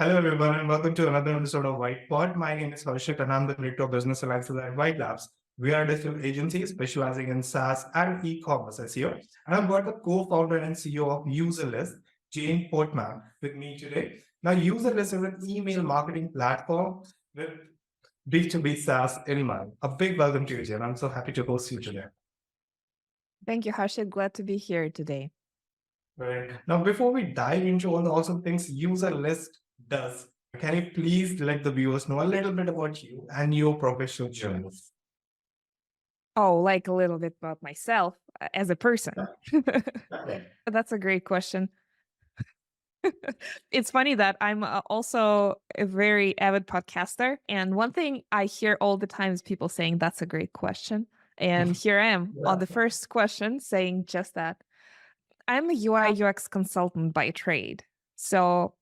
Hello, everyone, and welcome to another episode of Whitepod. My name is Harshit, and I'm the Director of Business Alliances at White Labs. We are a digital agency specializing in SaaS and e-commerce SEO. And I've got the co-founder and CEO of UserList, Jane Portman, with me today. Now, UserList is an email marketing platform with B2B SaaS in mind. A big welcome to you, Jane. I'm so happy to host you today. Thank you, Harshit. Glad to be here today. Right. Now, before we dive into all the awesome things UserList does, can you please let the viewers know a little bit about you and your professional journey? Oh, like a little bit about myself as a person. Okay. That's a great question. It's funny that I'm also a very avid podcaster. And one thing I hear all the time is people saying, that's a great question. And here I am on the first question saying just that. I'm a UI UX consultant by trade. So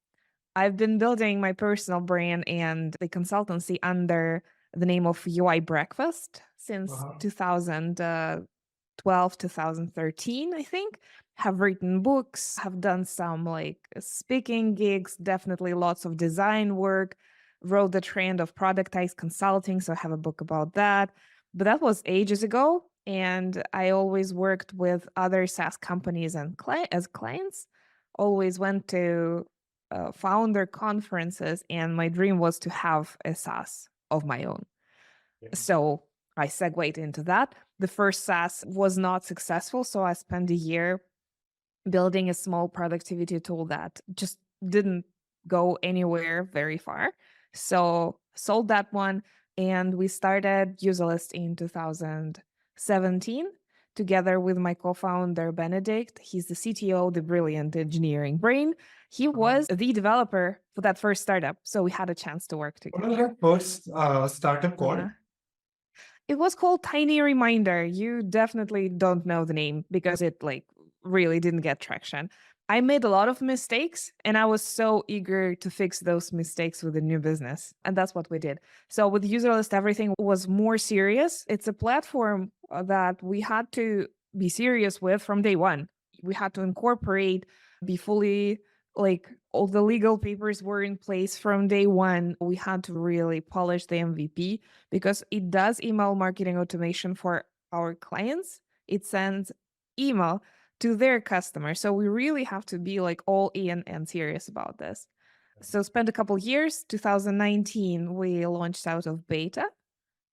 I've been building my personal brand and the consultancy under the name of UI Breakfast since 2012, 2013, I think. Have written books, have done some like speaking gigs, definitely lots of design work, rode the trend of productized consulting. So I have a book about that. But that was ages ago. And I always worked with other SaaS companies and as clients, always went to founder conferences, and my dream was to have a SaaS of my own. So I segued into that. The first SaaS was not successful, so I spent a year building a small productivity tool that just didn't go anywhere very far. So sold that one, and we started UserList in 2017 together with my co-founder Benedict. He's the CTO, the brilliant engineering brain. He was the developer for that first startup, so we had a chance to work together. What was your first startup called? It was called Tiny Reminder. You definitely don't know the name because it really didn't get traction. I made a lot of mistakes and I was so eager to fix those mistakes with a new business. And that's what we did. So with UserList, everything was more serious. It's a platform that we had to be serious with from day one. We had to incorporate, be fully all the legal papers were in place from day one. We had to really polish the MVP because it does email marketing automation for our clients. It sends email to their customers. So we really have to be all in and serious about this. So spent a couple years, 2019, we launched out of beta,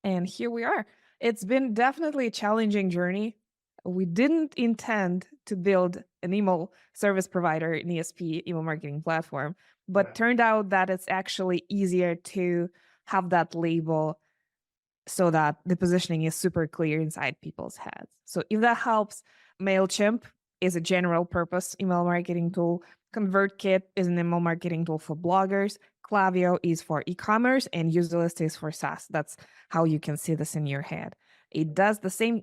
and here we are. It's been definitely a challenging journey. We didn't intend to build an email service provider, an ESP, email marketing platform, but turned out that it's actually easier to have that label so that the positioning is super clear inside people's heads. So if that helps, MailChimp is a general purpose email marketing tool. ConvertKit is an email marketing tool for bloggers. Klaviyo is for e-commerce, and UserList is for SaaS. That's how you can see this in your head. It does the same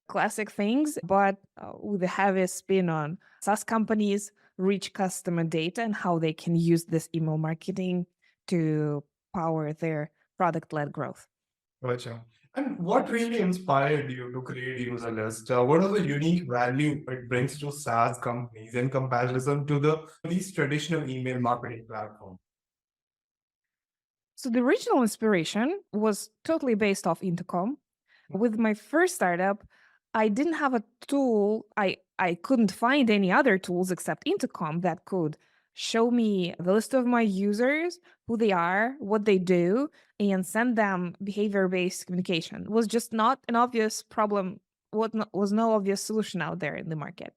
classic things, but with a heavy spin on SaaS companies, rich customer data, and how they can use this email marketing to power their product-led growth. Gotcha. And what really inspired you to create UserList? What are the unique value it brings to SaaS companies in comparison to these traditional email marketing platforms? So the original inspiration was totally based off Intercom. With my first startup, I didn't have a tool. I couldn't find any other tools except Intercom that could show me the list of my users, who they are, what they do, and send them behavior-based communication. It was just not an obvious problem. Was no obvious solution out there in the market.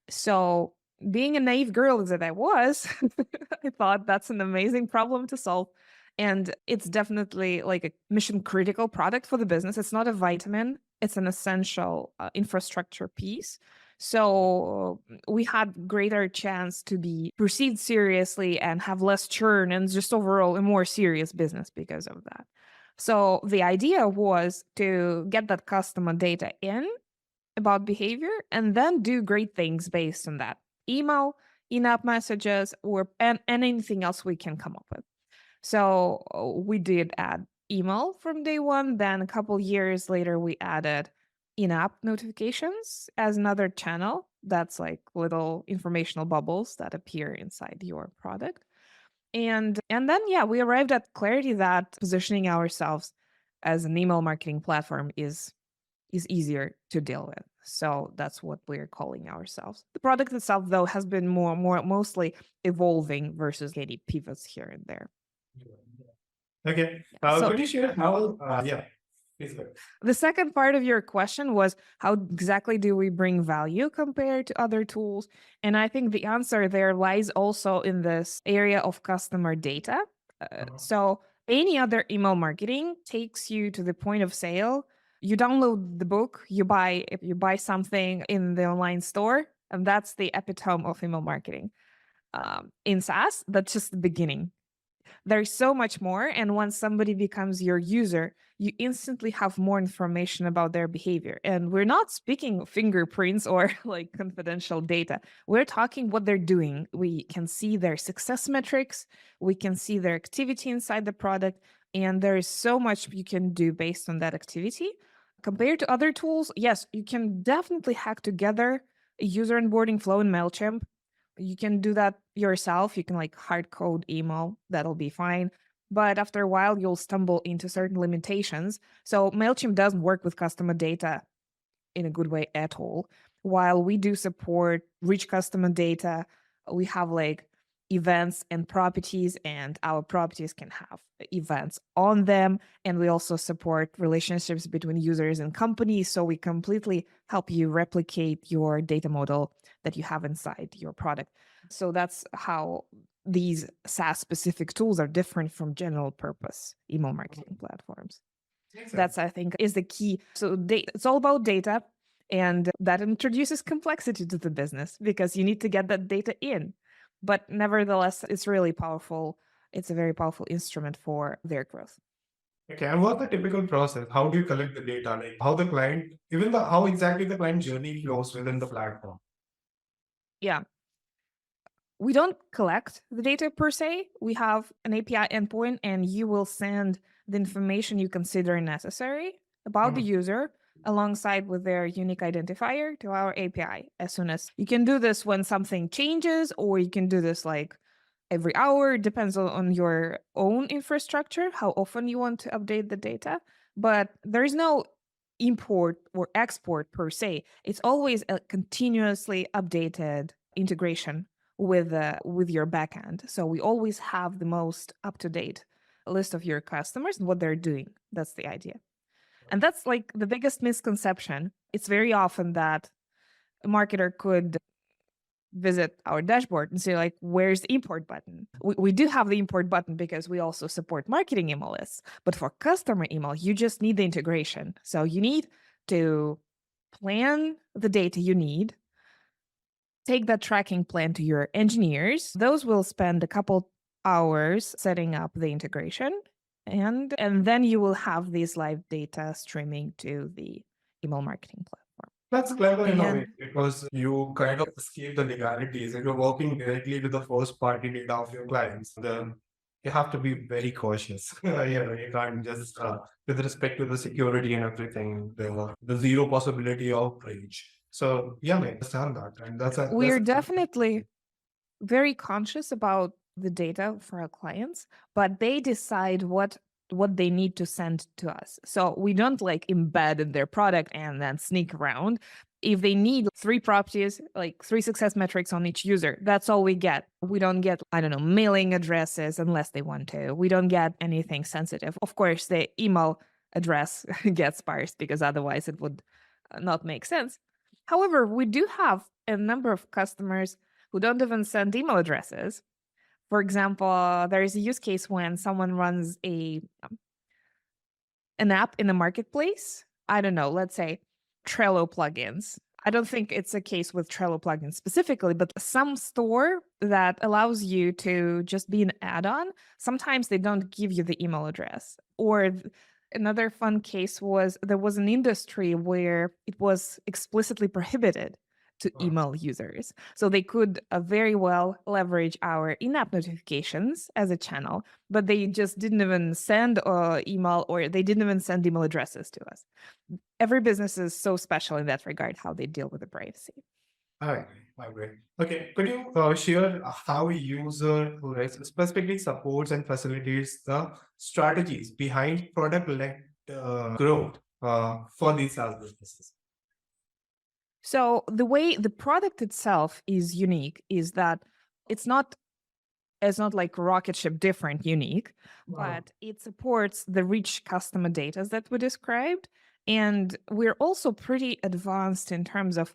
So being a naive girl that I was, I thought that's an amazing problem to solve. And it's definitely like a mission critical product for the business. It's not a vitamin. It's an essential infrastructure piece. So we had greater chance to be perceived seriously and have less churn and just overall a more serious business because of that. So the idea was to get that customer data in about behavior and then do great things based on that. Email, in-app messages, and anything else we can come up with. So we did add email from day one. Then a couple years later, we added in-app notifications as another channel. That's like little informational bubbles that appear inside your product. And then yeah, we arrived at clarity that positioning ourselves as an email marketing platform is easier to deal with. So that's what we're calling ourselves. The product itself, though, has been more mostly evolving versus any pivots here and there. Okay. So Could you share how? Yeah, please go. the second part of your question was how exactly do we bring value compared to other tools? And I think the answer there lies also in this area of customer data. So any other email marketing takes you to the point of sale. You download the book, you buy something in the online store, and that's the epitome of email marketing. In SaaS, that's just the beginning. There's so much more. And once somebody becomes your user, you instantly have more information about their behavior. And we're not speaking fingerprints or like confidential data. We're talking what they're doing. We can see their success metrics, we can see their activity inside the product. And there is so much you can do based on that activity. Compared to other tools, yes, you can definitely hack together a user onboarding flow in MailChimp. You can do that yourself. You can like hard code email, that'll be fine. But after a while, you'll stumble into certain limitations. So MailChimp doesn't work with customer data in a good way at all. While we do support rich customer data, we have like events and properties, and our properties can have events on them. And we also support relationships between users and companies. So we completely help you replicate your data model that you have inside your product. So that's how these SaaS specific tools are different from general purpose email marketing platforms. Makes sense. That's, I think, is the key. So it's all about data, and that introduces complexity to the business because you need to get that data in. But nevertheless, it's really powerful. It's a very powerful instrument for their growth. Okay, and what's the typical process? How do you collect the data? Like how the client, even the how exactly the client journey flows within the platform? Yeah. We don't collect the data per se. We have an API endpoint, and you will send the information you consider necessary about the user alongside with their unique identifier to our API as soon as you can do this when something changes, or you can do this like every hour. It depends on your own infrastructure, how often you want to update the data. But there is no import or export per se. It's always a continuously updated integration with your backend. So we always have the most up to date list of your customers and what they're doing. That's the idea. And that's like the biggest misconception. It's very often that a marketer could visit our dashboard and say like, where's the import button? We do have the import button because we also support marketing email lists. But for customer email, you just need the integration. So you need to plan the data you need, take that tracking plan to your engineers. Those will spend a couple hours setting up the integration. And then you will have these live data streaming to the email marketing platform. That's clever in a way And because you kind of escape the legalities. If you're working directly with the first party data of your clients, then you have to be very cautious. You can't just, with respect to the security and everything, the zero possibility of breach. So, yeah, I understand that. And we're definitely very conscious about the data for our clients, but they decide what they need to send to us. So we don't like embed in their product and then sneak around. If they need 3 properties, like 3 success metrics on each user, that's all we get. We don't get, I don't know, mailing addresses unless they want to. We don't get anything sensitive. Of course, the email address gets sparse because otherwise it would not make sense. However, we do have a number of customers who don't even send email addresses. For example, there is a use case when someone runs an app in a marketplace. I don't know, let's say Trello plugins. I don't think it's a case with Trello plugins specifically, but some store that allows you to just be an add-on, sometimes they don't give you the email address. Or another fun case was there was an industry where it was explicitly prohibited to email users. So they could very well leverage our in-app notifications as a channel, but they just didn't even send email, or they didn't even send email addresses to us. Every business is so special in that regard, how they deal with the privacy. All right, I agree. Okay, could you share how a user who is specifically supports and facilitates the strategies behind product-led growth for these SaaS businesses? So the way the product itself is unique is that it's not like rocket ship different unique, Wow. but it supports the rich customer data that we described. And we're also pretty advanced in terms of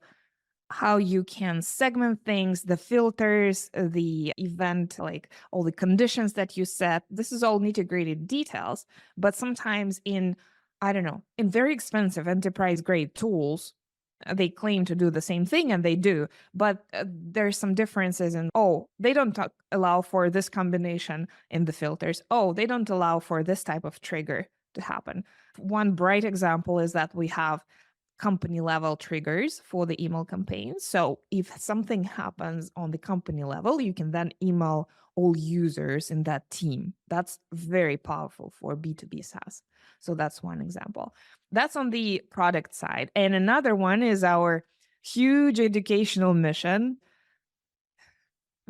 how you can segment things, the filters, the event, like all the conditions that you set. This is all nitty gritty details. But sometimes in, I don't know, in very expensive enterprise grade tools, they claim to do the same thing and they do, but there's some differences in, oh, they don't allow for this combination in the filters. Oh, they don't allow for this type of trigger to happen. One bright example is that we have company level triggers for the email campaigns. So if something happens on the company level, you can then email all users in that team. That's very powerful for B2B SaaS. So that's one example. That's on the product side. And another one is our huge educational mission.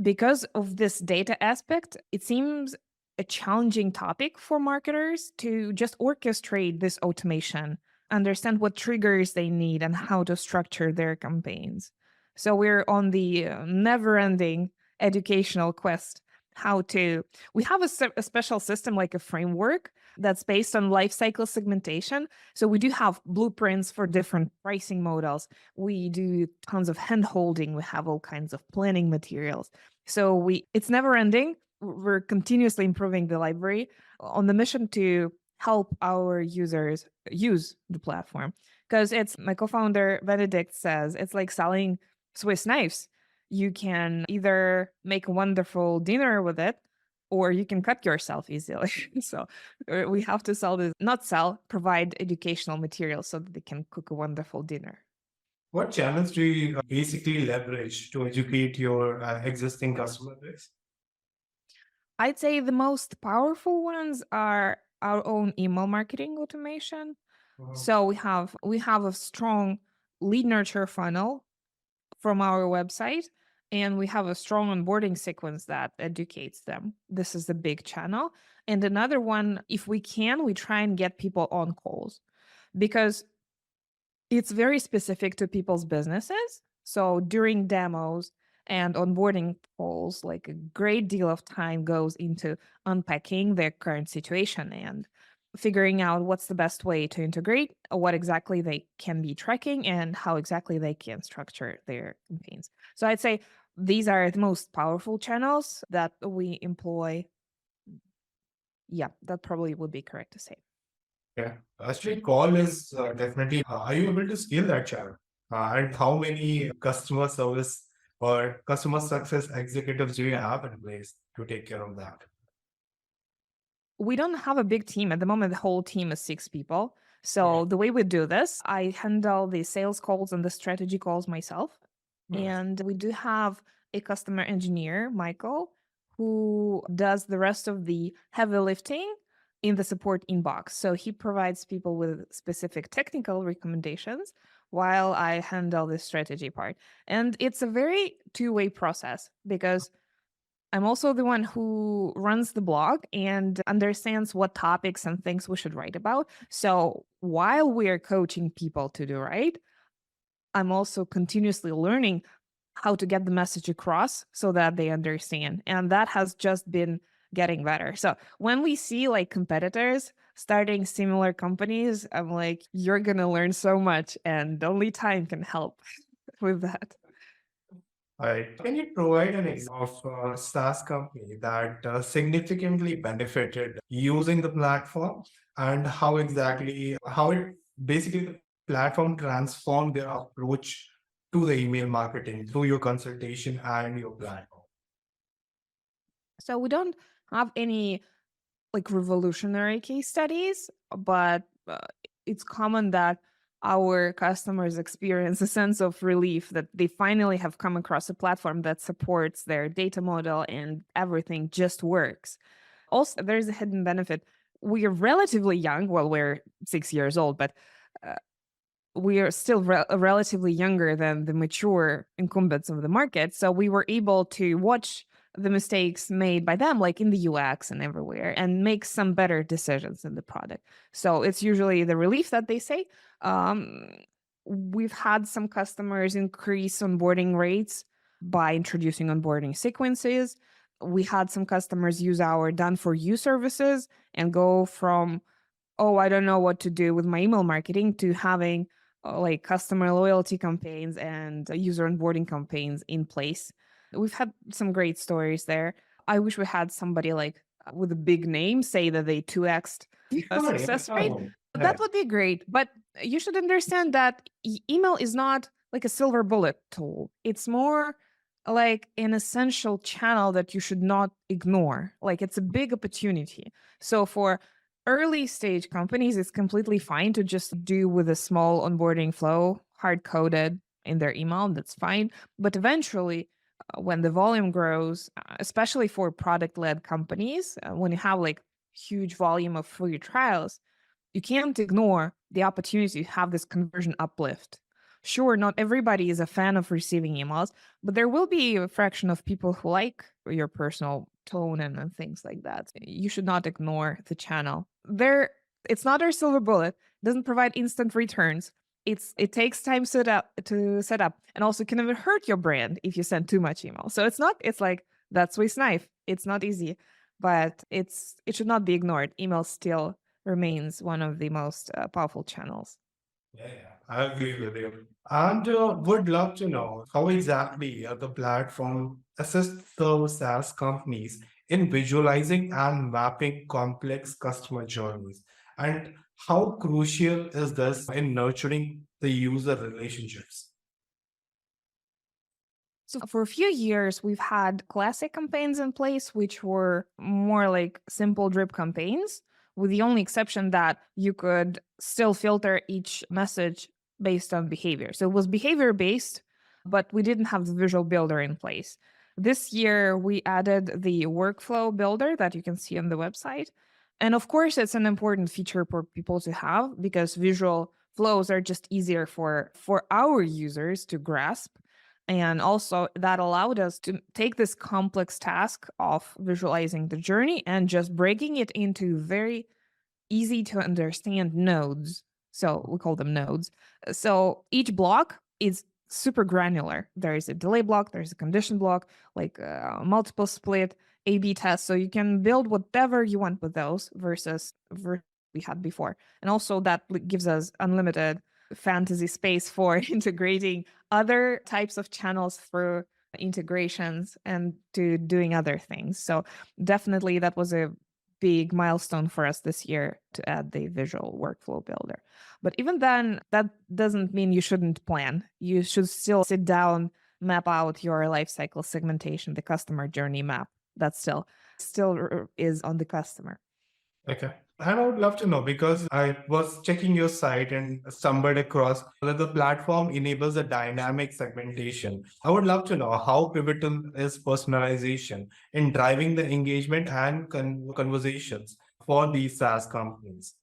Because of this data aspect, it seems a challenging topic for marketers to just orchestrate this automation, understand what triggers they need, and how to structure their campaigns. So we're on the never ending educational quest. How to, we have a special system like a framework that's based on life cycle segmentation. So we do have blueprints for different pricing models. We do tons of hand holding. We have all kinds of planning materials. So it's never ending. We're continuously improving the library on the mission to help our users use the platform. Because it's my co-founder Benedict says it's like selling Swiss knives. You can either make a wonderful dinner with it or you can cut yourself easily. So we have to sell this, not sell, provide educational materials so that they can cook a wonderful dinner. What channels do you basically leverage to educate your existing customer base? I'd say the most powerful ones are our own email marketing automation. Wow. So we have a strong lead nurture funnel from our website, and we have a strong onboarding sequence that educates them. This is the big channel. And another one, if we can, we try and get people on calls because it's very specific to people's businesses. So during demos and onboarding calls, like a great deal of time goes into unpacking their current situation and figuring out what's the best way to integrate, what exactly they can be tracking, and how exactly they can structure their campaigns. So I'd say these are the most powerful channels that we employ. Yeah, that probably would be correct to say. Yeah, street call is definitely. Are you able to scale that channel? And how many customer service or customer success executives do you have in place to take care of that? We don't have a big team. At the moment, the whole team is 6 people. Okay. So the way we do this, I handle the sales calls and the strategy calls myself. Nice. And we do have a customer engineer, Michael, who does the rest of the heavy lifting in the support inbox. So he provides people with specific technical recommendations while I handle the strategy part. And it's a very two-way process because I'm also the one who runs the blog and understands what topics and things we should write about. So while we are coaching people to do right, I'm also continuously learning how to get the message across so that they understand. And that has just been getting better. So when we see like competitors starting similar companies, I'm like, you're going to learn so much, and only time can help with that. All right. Can you provide an example of a SaaS company that significantly benefited using the platform and how it basically the platform transformed their approach to the email marketing through your consultation and your platform? So we don't have any like revolutionary case studies, but it's common that our customers experience a sense of relief that they finally have come across a platform that supports their data model and everything just works. Also, there's a hidden benefit. We are relatively young, well, we're 6 years old, but uh, we are still relatively younger than the mature incumbents of the market. So we were able to watch the mistakes made by them, like in the UX and everywhere, and make some better decisions in the product. So it's usually the relief that they say. Um, we've had some customers increase onboarding rates by introducing onboarding sequences. We had some customers use our done for you services and go from, oh, I don't know what to do with my email marketing, to having like customer loyalty campaigns and user onboarding campaigns in place. We've had some great stories there. I wish we had somebody like with a big name say that they 2x'd a success rate. That would be great. But you should understand that email is not like a silver bullet tool. It's more like an essential channel that you should not ignore. Like it's a big opportunity. So for early stage companies, it's completely fine to just do with a small onboarding flow, hard coded in their email. That's fine. But eventually, when the volume grows, especially for product led companies, when you have like huge volume of free trials, you can't ignore the opportunity to have this conversion uplift. Sure, not everybody is a fan of receiving emails, but there will be a fraction of people who like your personal tone and things like that. You should not ignore the channel. It's not our silver bullet, doesn't provide instant returns. It takes time to set up, and also can even hurt your brand if you send too much email. So it's like that Swiss knife. It's not easy, but it should not be ignored. Email still remains one of the most powerful channels. Yeah, I agree with you. And would love to know how exactly the platform assists the SaaS companies in visualizing and mapping complex customer journeys. And how crucial is this in nurturing the user relationships? So for a few years, we've had classic campaigns in place, which were more like simple drip campaigns, with the only exception that you could still filter each message based on behavior. So it was behavior based, but we didn't have the visual builder in place. This year, we added the workflow builder that you can see on the website. And of course, it's an important feature for people to have because visual flows are just easier for our users to grasp, and also, that allowed us to take this complex task of visualizing the journey and just breaking it into very easy to understand nodes. So we call them nodes. So each block is super granular. There is a delay block, there's a condition block, like multiple split, A/B test. So you can build whatever you want with those versus we had before. And also that gives us unlimited fantasy space for integrating other types of channels through integrations and to doing other things. So definitely that was a big milestone for us this year to add the visual workflow builder. But even then, that doesn't mean you shouldn't plan. You should still sit down, map out your lifecycle segmentation, the customer journey map. That still is on the customer. Okay. And I would love to know because I was checking your site and stumbled across that the platform enables a dynamic segmentation. I would love to know how pivotal is personalization in driving the engagement and conversations for these SaaS companies.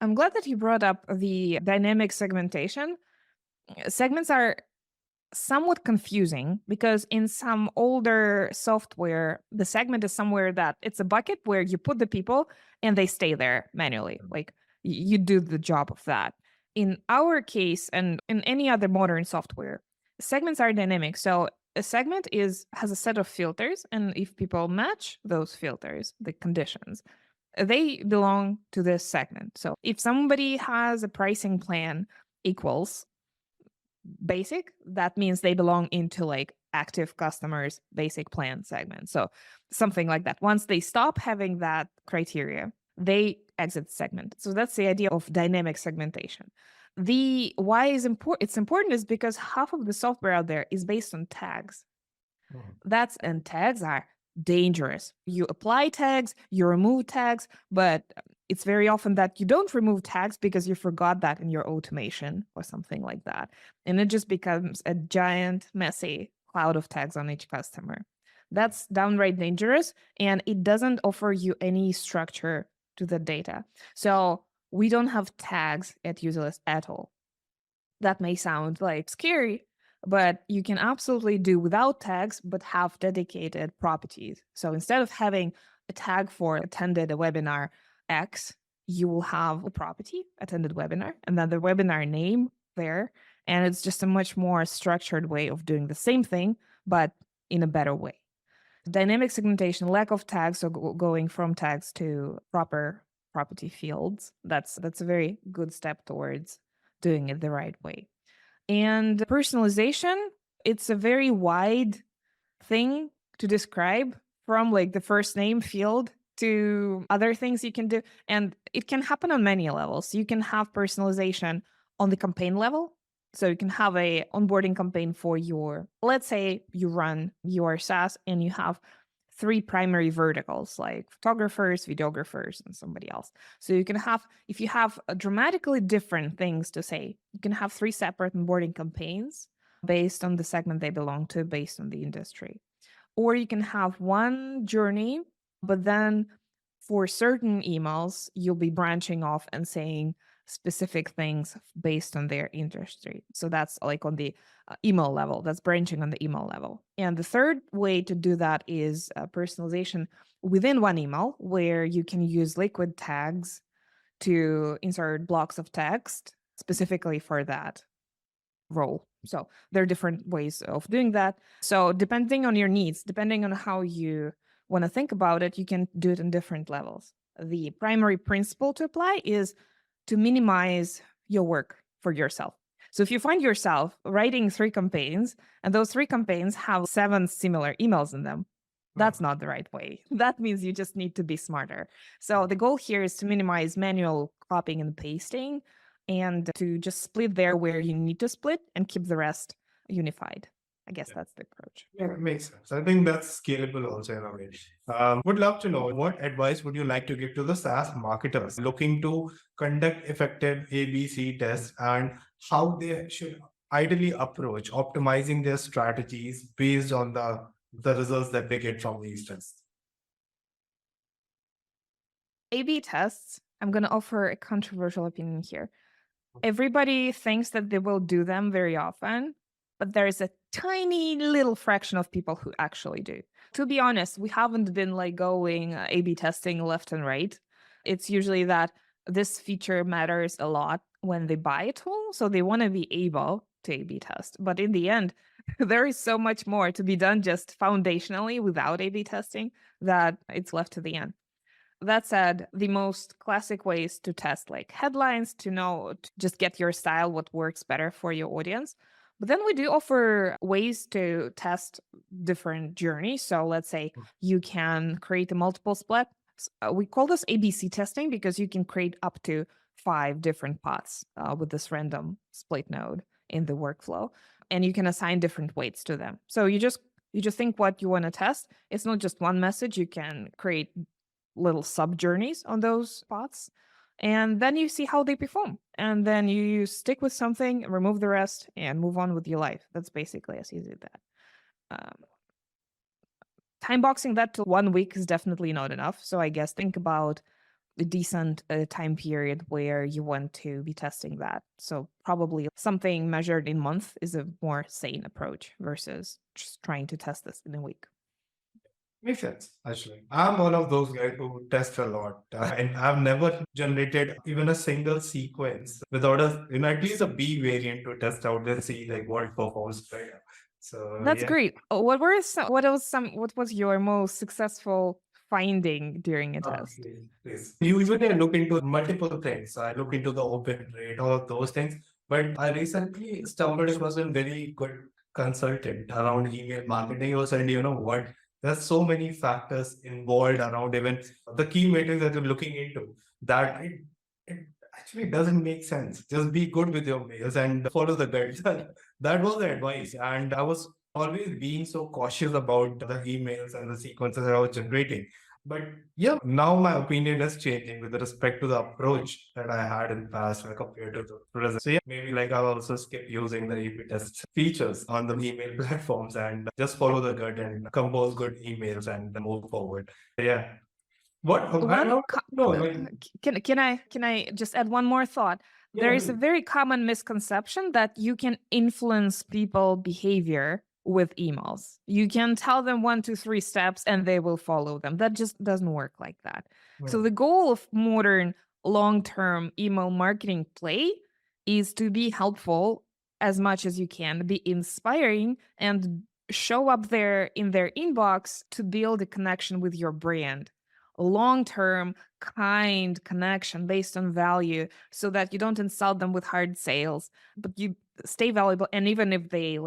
I'm glad that you brought up the dynamic segmentation. Segments are somewhat confusing because in some older software, the segment is somewhere that it's a bucket where you put the people and they stay there manually. Like you do the job of that. In our case, and in any other modern software, segments are dynamic. So a segment has a set of filters, and if people match those filters, the conditions, they belong to this segment. So if somebody has a pricing plan equals basic, that means they belong into like active customers basic plan segment. So something like that. Once they stop having that criteria, they exit segment. So that's the idea of dynamic segmentation. The why is important it's important is because half of the software out there is based on tags. And tags are dangerous. You apply tags, you remove tags, but it's very often that you don't remove tags because you forgot that in your automation or something like that. And it just becomes a giant, messy cloud of tags on each customer. That's downright dangerous, and it doesn't offer you any structure to the data. So we don't have tags at Userlist at all. That may sound like scary, but you can absolutely do without tags, but have dedicated properties. So instead of having a tag for attended a webinar X, you will have a property, attended webinar, and then the webinar name there. And it's just a much more structured way of doing the same thing, but in a better way. Dynamic segmentation, lack of tags, so going from tags to proper property fields, that's a very good step towards doing it the right way. And personalization, it's a very wide thing to describe, from like the first name field to other things you can do. And it can happen on many levels. You can have personalization on the campaign level. So you can have a onboarding campaign for your, let's say you run your SaaS and you have 3 primary verticals like photographers, videographers, and somebody else. So you can have, if you have dramatically different things to say, you can have 3 separate onboarding campaigns based on the segment they belong to, based on the industry. Or you can have one journey, but then for certain emails, you'll be branching off and saying specific things based on their industry. So that's like on the email level, that's branching on the email level. And the third way to do that is personalization within one email, where you can use liquid tags to insert blocks of text specifically for that role. So there are different ways of doing that. So depending on your needs, depending on how you want to think about it, you can do it in different levels. The primary principle to apply is to minimize your work for yourself. So if you find yourself writing 3 campaigns and those 3 campaigns have 7 similar emails in them, that's not the right way. That means you just need to be smarter. So the goal here is to minimize manual copying and pasting, and to just split there where you need to split and keep the rest unified. I guess that's the approach. Yeah, it makes sense. I think that's scalable also in a way. Would love to know, what advice would you like to give to the SaaS marketers looking to conduct effective ABC tests, and how they should ideally approach optimizing their strategies based on the results that they get from these tests? A/B tests, I'm going to offer a controversial opinion here. Everybody thinks that they will do them very often, but there's a tiny little fraction of people who actually do. To be honest, we haven't been like going A/B testing left and right. It's usually that this feature matters a lot when they buy a tool, so they want to be able to A/B test. But in the end, there is so much more to be done just foundationally without A/B testing that it's left to the end. That said, the most classic ways to test like headlines, to know, to just get your style, what works better for your audience. But then we do offer ways to test different journeys. So let's say you can create a multiple split. We call this ABC testing because you can create up to 5 different paths with this random split node in the workflow, and you can assign different weights to them. So you just think what you want to test. It's not just one message. You can create little sub journeys on those paths, and then you see how they perform, and then you stick with something, remove the rest, and move on with your life. That's basically as easy as that. Time boxing that to 1 week is definitely not enough, so I guess think about a decent time period where you want to be testing that. So probably something measured in month is a more sane approach versus just trying to test this in a week. Makes sense, actually. I'm one of those guys who test a lot, and I've never generated even a single sequence without at least a B variant to test out and see like what performs better. So That's yeah. great. What was your most successful finding during a test? Please. Usually I look into multiple things. I look into the open rate, all of those things. But I recently stumbled across a very good consultant around email marketing. He was saying, you know what? There's so many factors involved around even the key metrics that you're looking into, that it actually doesn't make sense. Just be good with your mails and follow the guides. That was the advice. And I was always being so cautious about the emails and the sequences that I was generating. But yeah, now my opinion is changing with respect to the approach that I had in the past when compared to the present. So yeah, maybe like I'll also skip using the A/B test features on the email platforms and just follow the gut and compose good emails and move forward. Yeah. What? I One don't know. Like, can I just add one more thought? There yeah, is a very common misconception that you can influence people behavior with emails. You can tell them 1, 2, 3 steps and they will follow them. That just doesn't work like that. So hmm, the goal of modern long-term email marketing play is to be helpful as much as you can, be inspiring and show up there in their inbox to build a connection with your brand, a long-term kind connection based on value, so that you don't insult them with hard sales, but you stay valuable. And even if they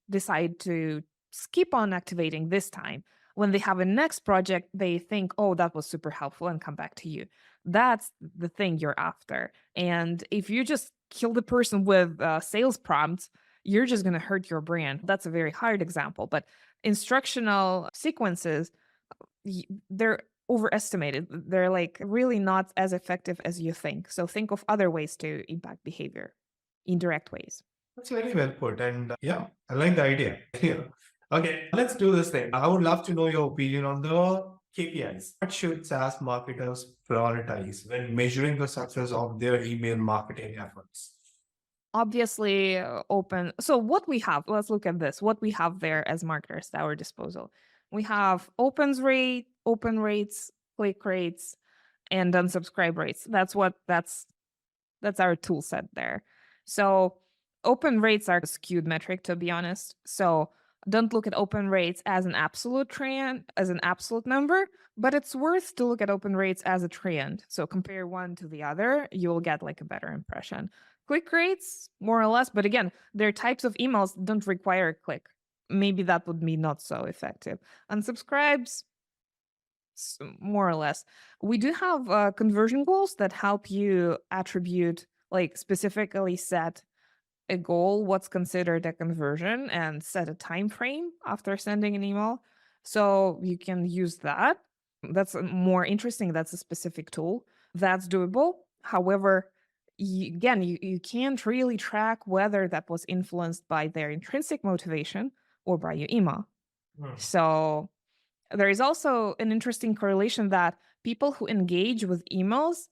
decide to skip on activating this time, when they have a next project, they think, oh, that was super helpful, and come back to you. That's the thing you're after. And if you just kill the person with sales prompts, you're just going to hurt your brand. That's a very hard example, but instructional sequences, they're overestimated. They're like really not as effective as you think. So think of other ways to impact behavior, indirect ways. that's very well put. And yeah, I like the idea. Yeah. Okay, let's do this thing. I would love to know your opinion on the KPIs. What should SaaS marketers prioritize when measuring the success of their email marketing efforts? Obviously, open. So what we have, let's look at this. What we have there as marketers at our disposal. We have open rates, click rates, and unsubscribe rates. That's our tool set there. So open rates are a skewed metric, to be honest. So don't look at open rates as an absolute trend, as an absolute number, but it's worth to look at open rates as a trend. So compare one to the other, you'll get like a better impression. Click rates, more or less, but again, there are types of emails that don't require a click. Maybe that would be not so effective. Unsubscribes, more or less. We do have conversion goals that help you attribute, like specifically set a goal, what's considered a conversion, and set a time frame after sending an email. So you can use that. That's more interesting. That's a specific tool. That's doable. However, you can't really track whether that was influenced by their intrinsic motivation or by your email. Hmm. So there is also an interesting correlation that people who engage with emails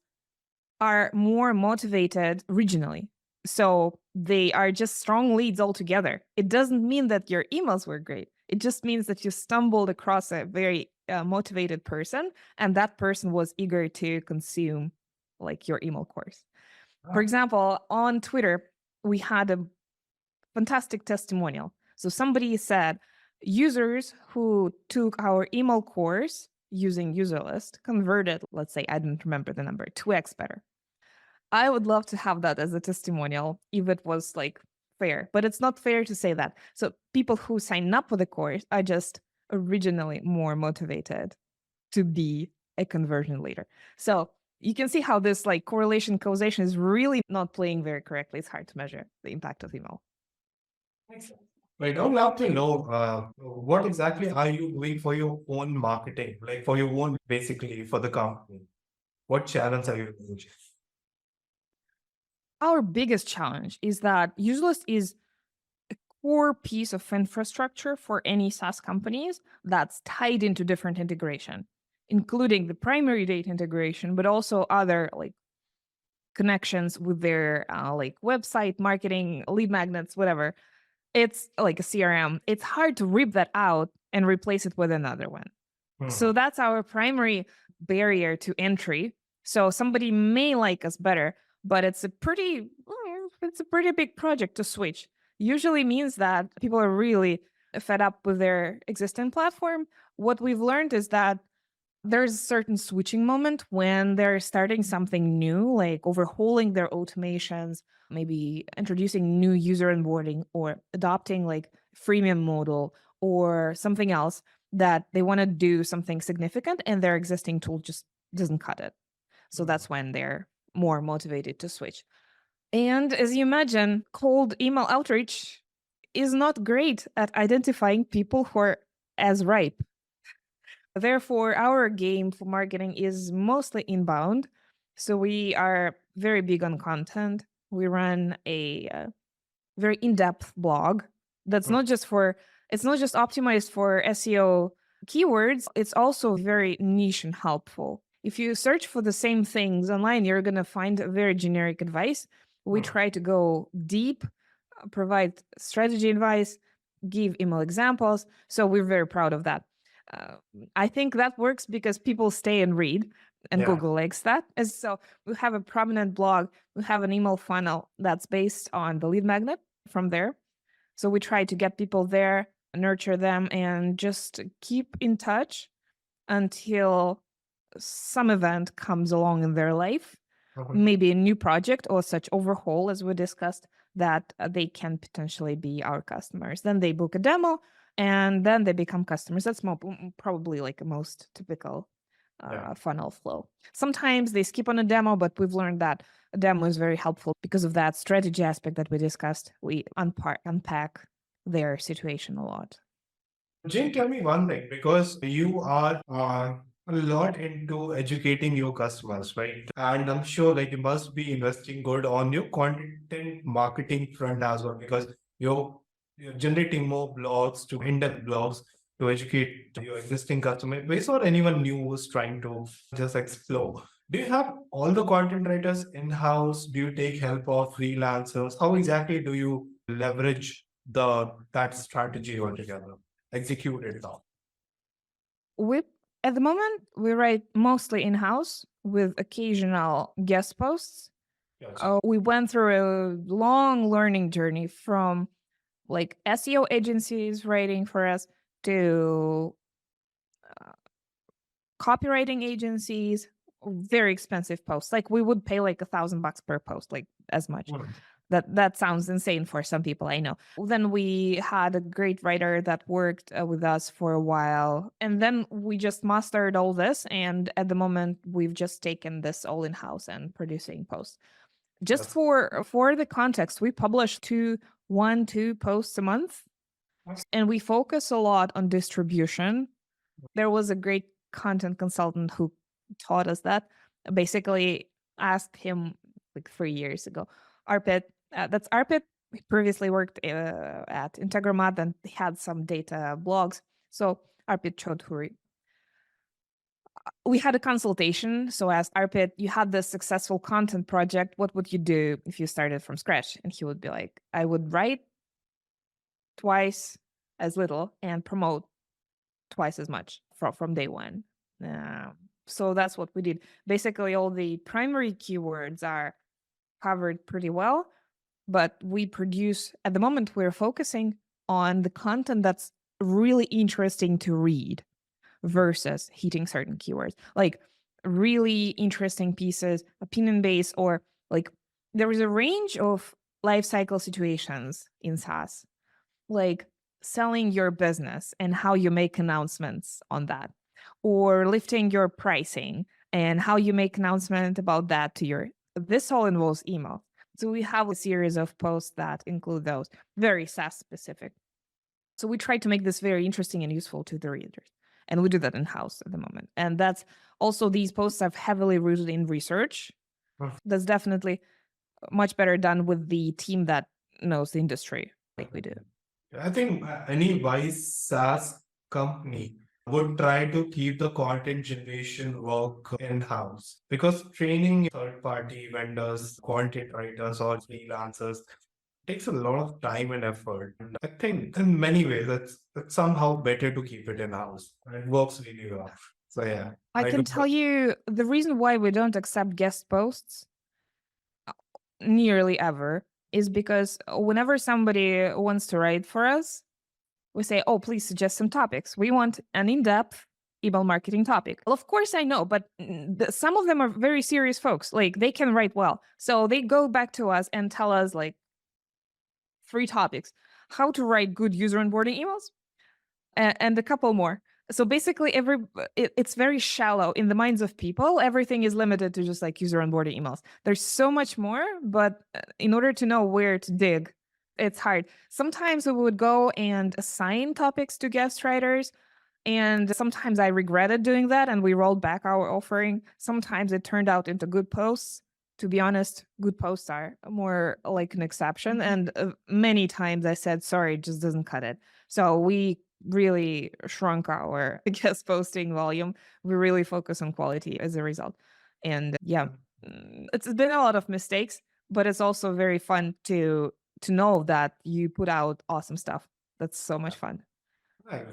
are more motivated regionally. So they are just strong leads altogether. It doesn't mean that your emails were great. It just means that you stumbled across a very motivated person, and that person was eager to consume like your email course. For Ah, example, on Twitter, we had a fantastic testimonial. So somebody said users who took our email course using user list converted, let's say, I don't remember the number, 2x better. I would love to have that as a testimonial if it was like fair, but it's not fair to say that. So people who sign up for the course are just originally more motivated to be a conversion leader. So you can see how this like correlation causation is really not playing very correctly. It's hard to measure the impact of email. makes sense. Right. I would love to know what exactly are you doing for your own marketing, like for your own, basically for the company. What channels are you using? Our biggest challenge is that useless is core piece of infrastructure for any SaaS companies that's tied into different integration, including the primary data integration, but also other like connections with their like website, marketing, lead magnets, whatever. It's like a CRM. It's hard to rip that out and replace it with another one. So Hmm. that's our primary barrier to entry. So somebody may like us better, but it's a pretty big project to switch. Usually means that people are really fed up with their existing platform. What we've learned is that there's a certain switching moment when they're starting something new, like overhauling their automations, maybe introducing new user onboarding or adopting like freemium model or something else, that they want to do something significant and their existing tool just doesn't cut it. So Hmm. that's when they're more motivated to switch. And as you imagine, cold email outreach is not great at identifying people who are as ripe. Therefore, our game for marketing is mostly inbound. So we are very big on content. We run a very in-depth blog that's Hmm. not just for, it's not just optimized for SEO Keywords, it's also very niche and helpful. If you search for the same things online, you're going to find very generic advice. We Hmm. try to go deep, provide strategy advice, give email examples. So we're very proud of that. Uh, I think that works because people stay and read, and Yeah. Google likes that. And so we have a prominent blog, we have an email funnel that's based on the lead magnet from there. So we try to get people there, nurture them, and just keep in touch until some event comes along in their life, Mhm. maybe a new project or such overhaul as we discussed, that they can potentially be our customers. Then they book a demo and then they become customers. That's probably like a most typical Yeah. funnel flow. Sometimes they skip on a demo, but we've learned that a demo is very helpful because of that strategy aspect that we discussed. We unpack their situation a lot. Jane, tell me one thing, because you are a lot into educating your customers, right? And I'm sure like you must be investing good on your content marketing front as well, because you're generating more blogs to in-depth blogs to educate your existing customer base or anyone new who's trying to just explore. Do you have all the content writers in-house? Do you take help of freelancers? How exactly do you leverage that strategy altogether? Execute it now. We At the moment we write mostly in house with occasional guest posts. Gotcha. We went through a long learning journey from like SEO agencies writing for us to uh, copywriting agencies, very expensive posts. Like we would pay like $1,000 per post, like as much. Mm. That sounds insane for some people, I know. Then we had a great writer that worked with us for a while, and then we just mastered all this. And at the moment, we've just taken this all in house and producing posts. Just That's for the context, we publish 2 posts a month, that's and we focus a lot on distribution. There was a great content consultant who taught us that. Basically, asked him like 3 years ago, Arpit, that's Arpit. He previously worked at Integromat and he had some data blogs. So Arpit Chaudhuri. We had a consultation. So I asked Arpit, you had this successful content project. What would you do if you started from scratch? And he would be like, I would write twice as little and promote twice as much from day one. Um, so that's what we did. Basically, all the primary keywords are covered pretty well, but we produce, at the moment, we're focusing on the content that's really interesting to read versus hitting certain keywords. Like really interesting pieces, opinion based, or like there is a range of life cycle situations in SaaS, like selling your business and how you make announcements on that, or lifting your pricing and how you make announcement about that to your, this all involves email. So we have a series of posts that include those, very SaaS specific. So we try to make this very interesting and useful to the readers. And we do that in house at the moment. And that's also, these posts are heavily rooted in research. perfect. That's definitely much better done with the team that knows the industry like we do. I think any wise SaaS company would try to keep the content generation work in-house, because training third-party vendors, content writers, or freelancers takes a lot of time and effort. And I think in many ways it's somehow better to keep it in-house. And it works really well. So yeah, I I can do. tell you the reason why we don't accept guest posts nearly ever is because whenever somebody wants to write for us, we say, oh, please suggest some topics. We want an in depth email marketing topic. Well, of course, I know, but some of them are very serious folks. Like they can write well. So they go back to us and tell us like 3 topics: how to write good user onboarding emails, and a couple more. So basically, it's very shallow in the minds of people. Everything is limited to just like user onboarding emails. There's so much more, but in order to know where to dig, it's hard. Sometimes we would go and assign topics to guest writers, and sometimes I regretted doing that, and we rolled back our offering. Sometimes it turned out into good posts. To be honest, good posts are more like an exception, and many times I said, "Sorry, it just doesn't cut it." So we really shrunk our guest posting volume. We really focus on quality as a result. And yeah, it's been a lot of mistakes, but it's also very fun to know that you put out awesome stuff. That's so much fun. Right.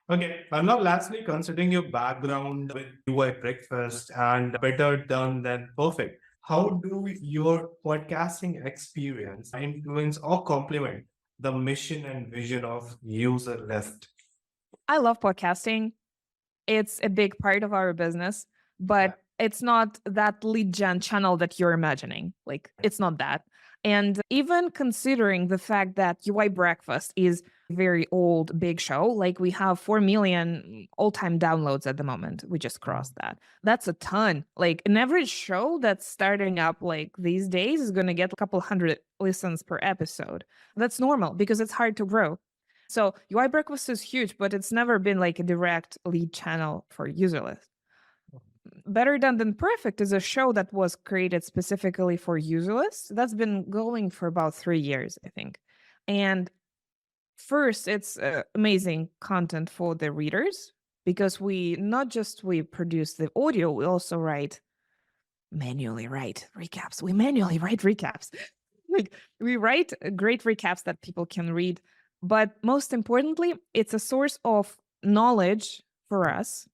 Okay. And now, lastly, considering your background with UI Breakfast and better done than perfect, how do your podcasting experience influence or complement the mission and vision of User Left? I love podcasting. It's a big part of our business, Yeah. but it's not that lead gen channel that you're imagining. Like, it's not that. And even considering the fact that UI Breakfast is a very old, big show, like we have 4 million all time downloads at the moment. We just crossed that. That's a ton. Like, an average show that's starting up like these days is going to get a couple hundred listens per episode. That's normal because it's hard to grow. So UI Breakfast is huge, but it's never been like a direct lead channel for user list. Better Done Than Perfect is a show that was created specifically for user lists. That's been going for about 3 years, I think. And first, it's amazing content for the readers because we not just we produce the audio, we also manually write recaps. We manually write recaps. Like, we write great recaps that people can read. But most importantly, it's a source of knowledge for us.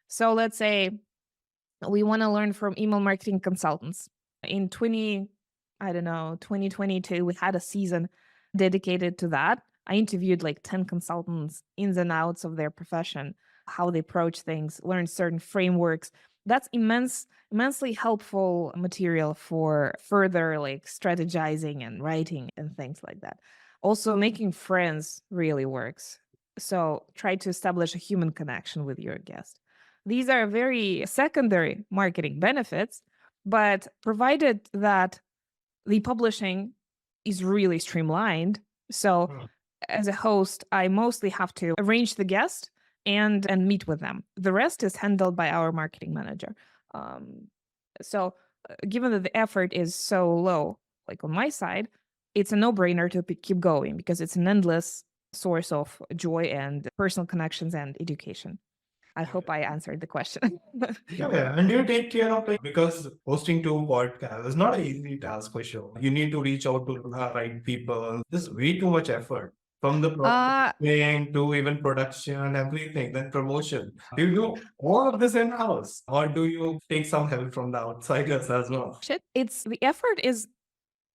So let's say we want to learn from email marketing consultants. In 2022, we had a season dedicated to that. I interviewed like 10 consultants, ins and outs of their profession, how they approach things, learn certain frameworks. That's immensely helpful material for further like strategizing and writing and things like that. Also, making friends really works. So try to establish a human connection with your guest. These are very secondary marketing benefits, but provided that the publishing is really streamlined. So Hmm. as a host, I mostly have to arrange the guest and meet with them. The rest is handled by our marketing manager. Um, so given that the effort is so low, like on my side, it's a no-brainer to keep going because it's an endless source of joy and personal connections and education. I hope I answered the question. Yeah, and you take care of like because hosting two podcasts is not an easy task for sure. You need to reach out to the right people. There's way too much effort from the uh prospecting to even production, everything, then promotion. Do you do all of this in house, or do you take some help from the outsiders as well? shit. It's the effort is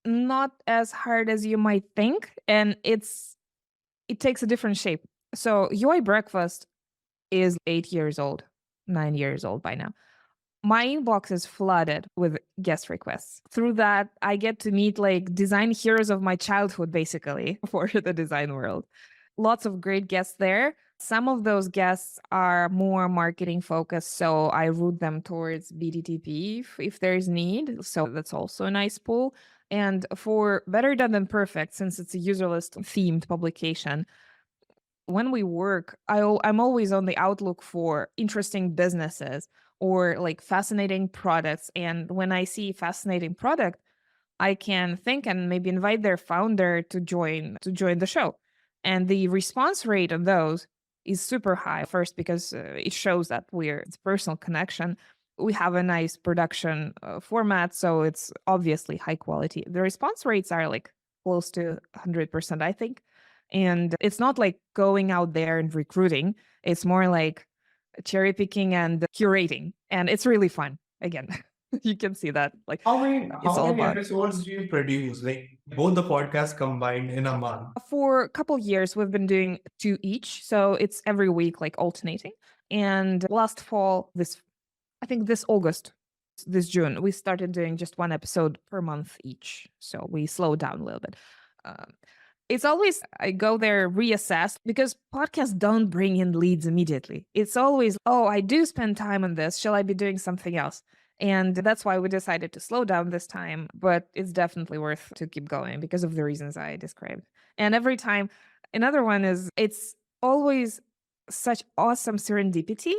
not as hard as you might think, and it takes a different shape. So UI Breakfast is 8 years old, 9 years old by now. My inbox is flooded with guest requests. Through that, I get to meet like design heroes of my childhood, basically, for the design world. Lots of great guests there. Some of those guests are more marketing focused, so I route them towards BDTP if there's need. So that's also a nice pull. And for Better Done Than Perfect, since it's a user list themed publication, when we work, I'm always on the outlook for interesting businesses or like fascinating products. And when I see fascinating product, I can think and maybe invite their founder to join the show. And the response rate on those is super high. First, because it shows that it's personal connection. We have a nice production format, so it's obviously high quality. The response rates are like close to 100%, I think. And it's not like going out there and recruiting. It's more like cherry picking and curating. And it's really fun. Again, you can see that. Like, How many it's how all many about episodes do you produce? Like both the podcasts combined in a month? for a couple years we've been doing two each, so it's every week like alternating. And last fall, this I think this August, this June, we started doing just one episode per month each, so we slowed down a little bit. um, it's always I go there, reassess, because podcasts don't bring in leads immediately. It's always, oh, I do spend time on this, shall I be doing something else? And that's why we decided to slow down this time, but it's definitely worth to keep going because of the reasons I described. And every time, another one is it's always such awesome serendipity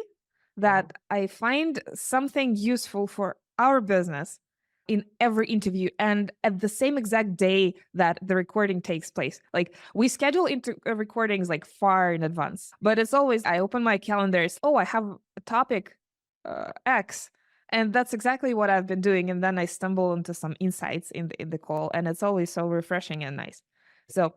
that I find something useful for our business in every interview and at the same exact day that the recording takes place. Like we schedule recordings like far in advance, but it's always I open my calendars. Oh, I have a topic X, and that's exactly what I've been doing. And then I stumble into some insights in the call, and it's always so refreshing and nice. So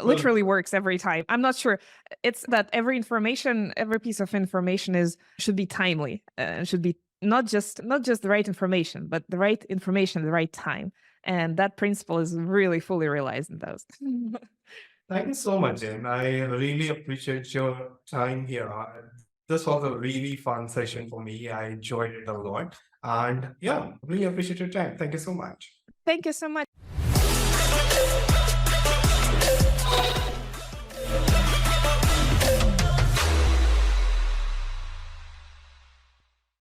literally works every time. I'm not sure. It's that every piece of information should be timely. Should be not just the right information, but the right information at the right time. And that principle is really fully realized in those. Thank you so much, Jane. I really appreciate your time here. This was a really fun session for me. I enjoyed it a lot. And yeah, really appreciate your time. Thank you so much. Thank you so much.